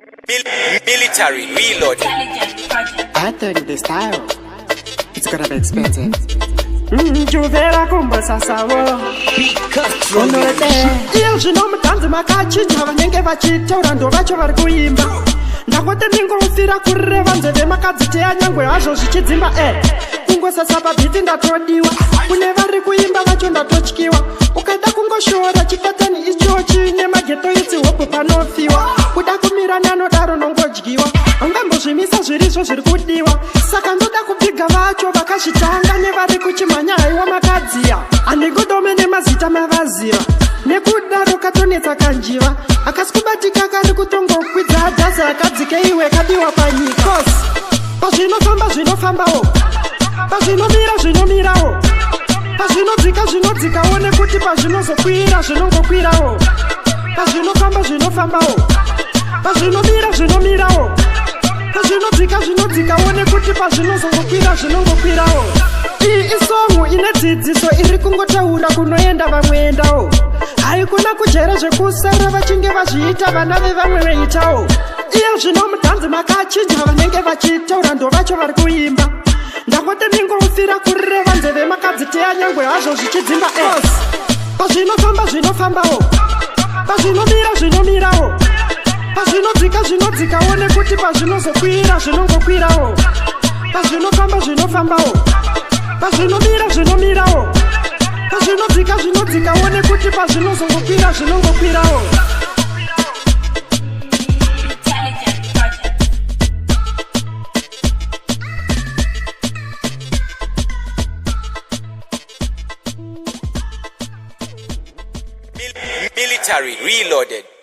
Military reloaded. I think the style, it's gonna be expensive. Juvera kumba sasawo iyo zvino mutanzi makachinja vanenge vachitaura ndo vacho vari kuimba ndakote ndingofira kureva nzeve makadziteya nyangwe hazvo zvichidzimba kungosasa pabhiti ndatodiwa kune vari kuimba vacho ndatotyiwa ukaita kungoshora chipatani ichochi nemageto itsi hopo panofiwa kuda kumira nanodaro nongodyiwa angambozvimisa zvirizvo zviri kudiwa saka ndoda kubviga vacho vakazvitanga nevari kuchimhanya haiwa makadziya handingodome nemazita mavaziva nekudaro katonetsa kanjiva akasi kubatika kari kutongokwidza adhasi akadzike iwe kadiwa panyika pazvinofamba zvinofambawo pazvinomira zvinomirawo pazvinodzika zvinodzikawo nekuti pazvinozokwira zvinongokwirawo pazvinofamba zvinofambawo pazvinomira zvinomirawo pazvinodzika zvinodzikawo nekuti pazvinozongokwira zvinongokwirawo iyi isongo ine dzidziso iri kungotaura kunoenda vamweyendawo haikuna kujera zvekusara vachinge vazviita vana vevamwe veitawo iyo zvino mutanzi makachinja vanenge vachitaura ndo vacho vari kuimba ndakote ndingofira kureva nzeve makadziteya nyangwe hazvo zvichidzimba pazvinofamba zvinofambawo pazvinomira zvinomirawo pazvinodzika zvinodzikawo nekuti pazvinozokwira zvinongokwirawo pazvinofamba zvinofambawo pazvinomira zvinomirawo pazvinodzika zvinodzikawo nekuti pazvinozongokwira zvinongokwirawo Military reloaded.